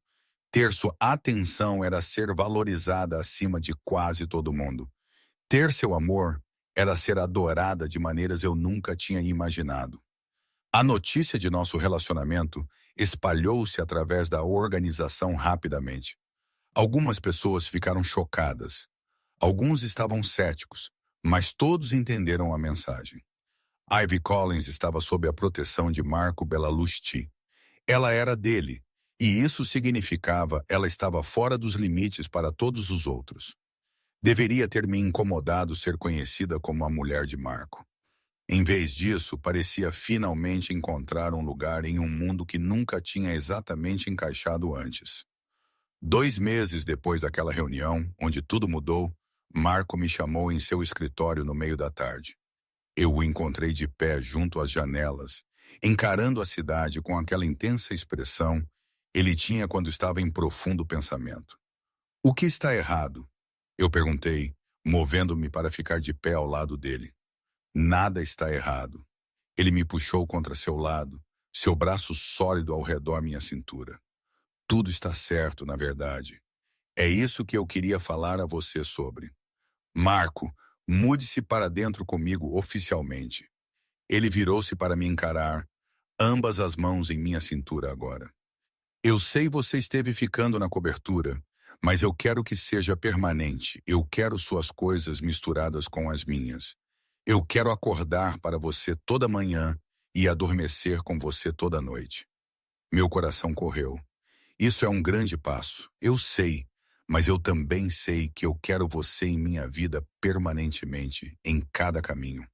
Ter sua atenção era ser valorizada acima de quase todo mundo. Ter seu amor era ser adorada de maneiras eu nunca tinha imaginado. A notícia de nosso relacionamento espalhou-se através da organização rapidamente. Algumas pessoas ficaram chocadas. Alguns estavam céticos, mas todos entenderam a mensagem. Ivy Collins estava sob a proteção de Marco Bellalusti. Ela era dele, e isso significava ela estava fora dos limites para todos os outros. Deveria ter me incomodado ser conhecida como a mulher de Marco. Em vez disso, parecia finalmente encontrar um lugar em um mundo que nunca tinha exatamente encaixado antes. 2 meses depois daquela reunião, onde tudo mudou, Marco me chamou em seu escritório no meio da tarde. Eu o encontrei de pé junto às janelas, encarando a cidade com aquela intensa expressão ele tinha quando estava em profundo pensamento. O que está errado? Eu perguntei, movendo-me para ficar de pé ao lado dele. Nada está errado. Ele me puxou contra seu lado, seu braço sólido ao redor minha cintura. Tudo está certo, na verdade. É isso que eu queria falar a você sobre. Marco, mude-se para dentro comigo oficialmente. Ele virou-se para me encarar, ambas as mãos em minha cintura agora. Eu sei você esteve ficando na cobertura, mas eu quero que seja permanente. Eu quero suas coisas misturadas com as minhas. Eu quero acordar para você toda manhã e adormecer com você toda noite. Meu coração correu. Isso é um grande passo, eu sei, mas eu também sei que eu quero você em minha vida permanentemente, em cada caminho.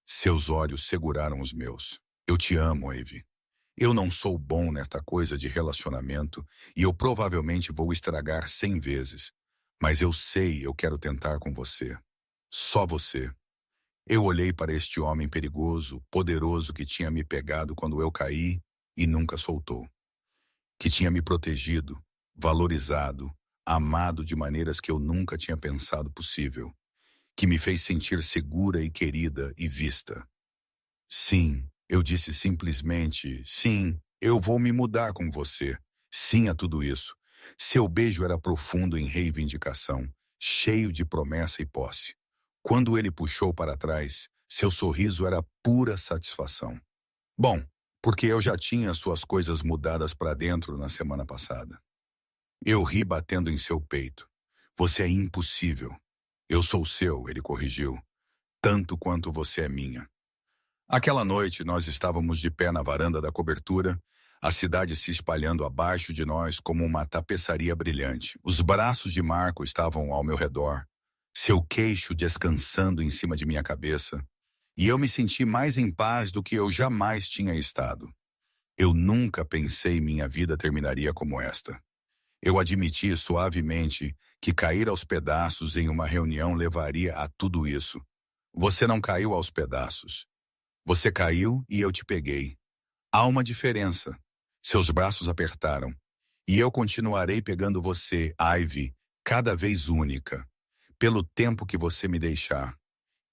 Seus olhos seguraram os meus. Eu te amo, Ivy. Eu não sou bom nesta coisa de relacionamento e eu provavelmente vou estragar 100 vezes, mas eu sei eu quero tentar com você. Só você. Eu olhei para este homem perigoso, poderoso que tinha me pegado quando eu caí e nunca soltou. Que tinha me protegido, valorizado, amado de maneiras que eu nunca tinha pensado possível. que me fez sentir segura e querida e vista. Sim, eu disse simplesmente, sim, eu vou me mudar com você. Sim a tudo isso. Seu beijo era profundo em reivindicação, cheio de promessa e posse. Quando ele puxou para trás, seu sorriso era pura satisfação. Bom, porque eu já tinha suas coisas mudadas para dentro na semana passada. Eu ri batendo em seu peito. Você é impossível. Eu sou seu, ele corrigiu, tanto quanto você é minha. Aquela noite, nós estávamos de pé na varanda da cobertura, a cidade se espalhando abaixo de nós como uma tapeçaria brilhante. Os braços de Marco estavam ao meu redor, seu queixo descansando em cima de minha cabeça, e eu me senti mais em paz do que eu jamais tinha estado. Eu nunca pensei minha vida terminaria como esta. Eu admiti suavemente que cair aos pedaços em uma reunião levaria a tudo isso. Você não caiu aos pedaços. Você caiu e eu te peguei. Há uma diferença. Seus braços apertaram. E eu continuarei pegando você, Ivy, cada vez única. Pelo tempo que você me deixar.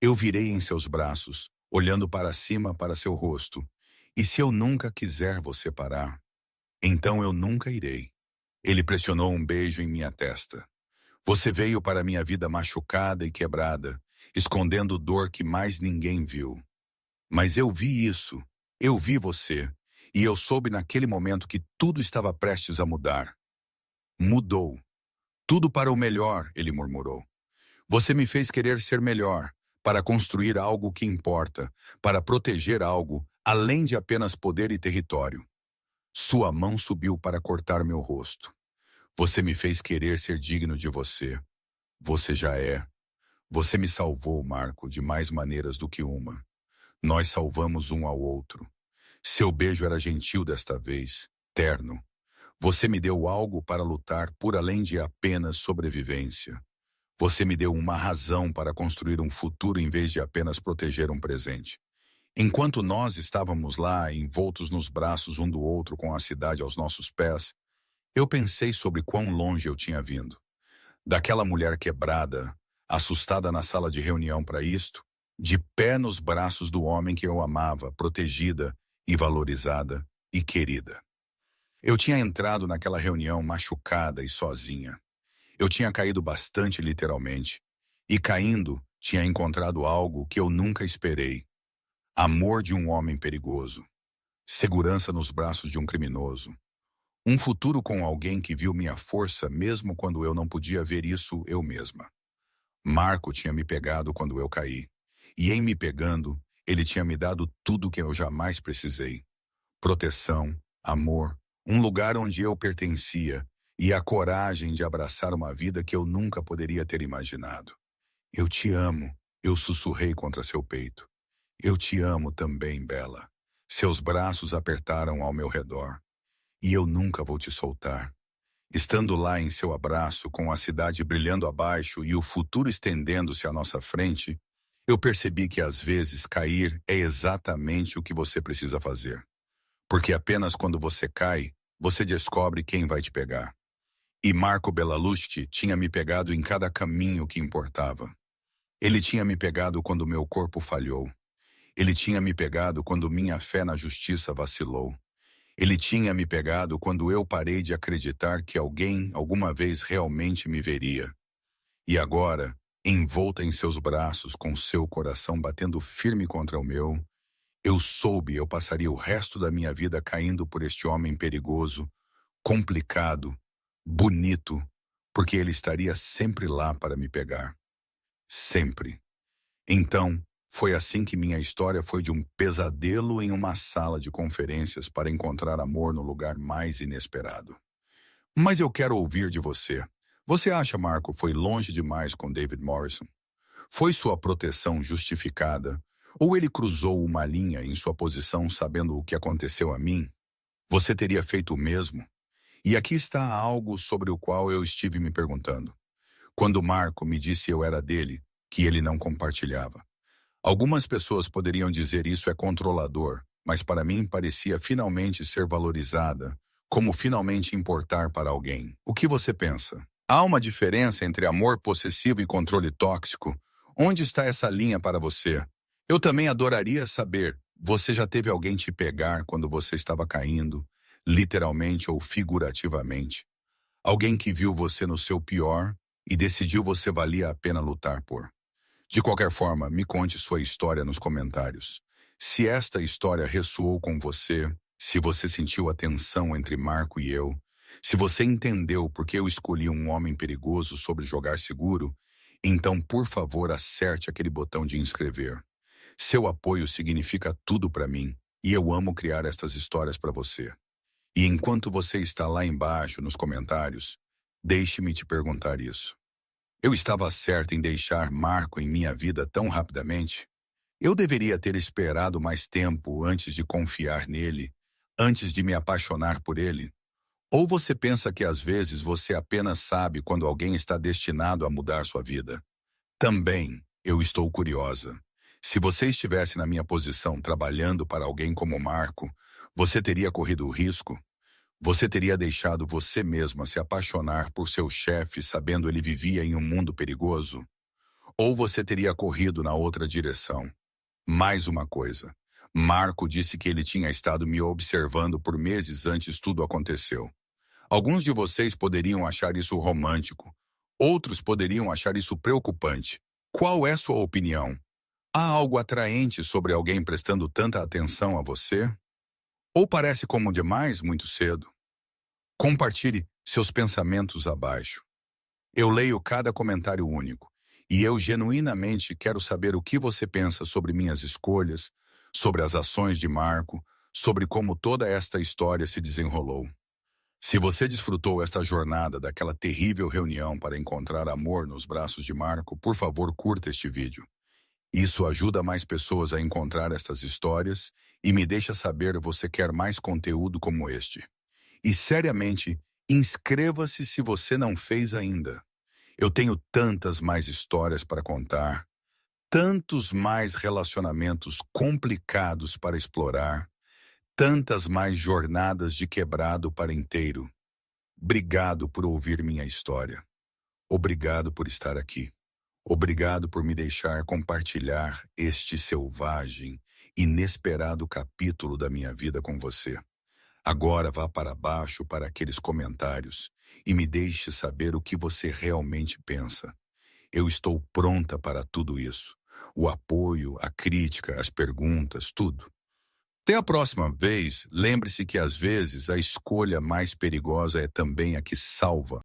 Eu virei em seus braços, olhando para cima para seu rosto. E se eu nunca quiser você parar, então eu nunca irei. Ele pressionou um beijo em minha testa. Você veio para minha vida machucada e quebrada, escondendo dor que mais ninguém viu. Mas eu vi isso, eu vi você, e eu soube naquele momento que tudo estava prestes a mudar. Mudou. Tudo para o melhor, ele murmurou. Você me fez querer ser melhor, para construir algo que importa, para proteger algo, além de apenas poder e território. Sua mão subiu para cortar meu rosto. Você me fez querer ser digno de você. Você já é. Você me salvou, Marco, de mais maneiras do que uma. Nós salvamos um ao outro. Seu beijo era gentil desta vez, terno. Você me deu algo para lutar por além de apenas sobrevivência. Você me deu uma razão para construir um futuro em vez de apenas proteger um presente. Enquanto nós estávamos lá, envoltos nos braços um do outro com a cidade aos nossos pés, eu pensei sobre quão longe eu tinha vindo. Daquela mulher quebrada, assustada na sala de reunião para isto, de pé nos braços do homem que eu amava, protegida e valorizada e querida. Eu tinha entrado naquela reunião machucada e sozinha. Eu tinha caído bastante literalmente, e caindo, tinha encontrado algo que eu nunca esperei. Amor de um homem perigoso. Segurança nos braços de um criminoso. Um futuro com alguém que viu minha força mesmo quando eu não podia ver isso eu mesma. Marco tinha me pegado quando eu caí. E em me pegando, ele tinha me dado tudo que eu jamais precisei. Proteção, amor, um lugar onde eu pertencia e a coragem de abraçar uma vida que eu nunca poderia ter imaginado. Eu te amo, eu sussurrei contra seu peito. Eu te amo também, Bella. Seus braços apertaram ao meu redor. E eu nunca vou te soltar. Estando lá em seu abraço, com a cidade brilhando abaixo e o futuro estendendo-se à nossa frente, eu percebi que às vezes cair é exatamente o que você precisa fazer. Porque apenas quando você cai, você descobre quem vai te pegar. E Marco Bellalucci tinha me pegado em cada caminho que importava. Ele tinha me pegado quando meu corpo falhou. Ele tinha me pegado quando minha fé na justiça vacilou. Ele tinha me pegado quando eu parei de acreditar que alguém alguma vez realmente me veria. E agora, envolta em seus braços, com seu coração batendo firme contra o meu, eu soube eu passaria o resto da minha vida caindo por este homem perigoso, complicado, bonito, porque ele estaria sempre lá para me pegar. Sempre. Então, foi assim que minha história foi de um pesadelo em uma sala de conferências para encontrar amor no lugar mais inesperado. Mas eu quero ouvir de você. Você acha, Marco, foi longe demais com David Morrison? Foi sua proteção justificada? Ou ele cruzou uma linha em sua posição sabendo o que aconteceu a mim? Você teria feito o mesmo? E aqui está algo sobre o qual eu estive me perguntando. Quando Marco me disse eu era dele, que ele não compartilhava. Algumas pessoas poderiam dizer isso é controlador, mas para mim parecia finalmente ser valorizada, como finalmente importar para alguém. O que você pensa? Há uma diferença entre amor possessivo e controle tóxico, Onde está essa linha para você? Eu também adoraria saber. Você já teve alguém te pegar quando você estava caindo, literalmente ou figurativamente? Alguém que viu você no seu pior e decidiu você valia a pena lutar por. De qualquer forma, me conte sua história nos comentários. Se esta história ressoou com você, se você sentiu a tensão entre Marco e eu, se você entendeu por que eu escolhi um homem perigoso sobre jogar seguro, então, por favor, acerte aquele botão de inscrever. Seu apoio significa tudo para mim e eu amo criar estas histórias para você. E enquanto você está lá embaixo nos comentários, deixe-me te perguntar isso. Eu estava certo em deixar Marco em minha vida tão rapidamente? Eu deveria ter esperado mais tempo antes de confiar nele, antes de me apaixonar por ele? Ou você pensa que às vezes você apenas sabe quando alguém está destinado a mudar sua vida? Também, eu estou curiosa. Se você estivesse na minha posição trabalhando para alguém como Marco, você teria corrido o risco? Você teria deixado você mesma se apaixonar por seu chefe sabendo ele vivia em um mundo perigoso? Ou você teria corrido na outra direção? Mais uma coisa. Marco disse que ele tinha estado me observando por meses antes tudo aconteceu. Alguns de vocês poderiam achar isso romântico. Outros poderiam achar isso preocupante. Qual é sua opinião? Há algo atraente sobre alguém prestando tanta atenção a você? Ou parece como demais muito cedo? Compartilhe seus pensamentos abaixo. Eu leio cada comentário único, e eu genuinamente quero saber o que você pensa sobre minhas escolhas, sobre as ações de Marco, sobre como toda esta história se desenrolou. Se você desfrutou esta jornada daquela terrível reunião para encontrar amor nos braços de Marco, por favor, curta este vídeo. Isso ajuda mais pessoas a encontrar estas histórias e me deixa saber você quer mais conteúdo como este. E, seriamente, inscreva-se se você não fez ainda. Eu tenho tantas mais histórias para contar, tantos mais relacionamentos complicados para explorar, tantas mais jornadas de quebrado para inteiro. Obrigado por ouvir minha história. Obrigado por estar aqui. Obrigado por me deixar compartilhar este selvagem, inesperado capítulo da minha vida com você. Agora vá para baixo para aqueles comentários e me deixe saber o que você realmente pensa. Eu estou pronta para tudo isso. O apoio, a crítica, as perguntas, tudo. Até a próxima vez, lembre-se que às vezes a escolha mais perigosa é também a que salva.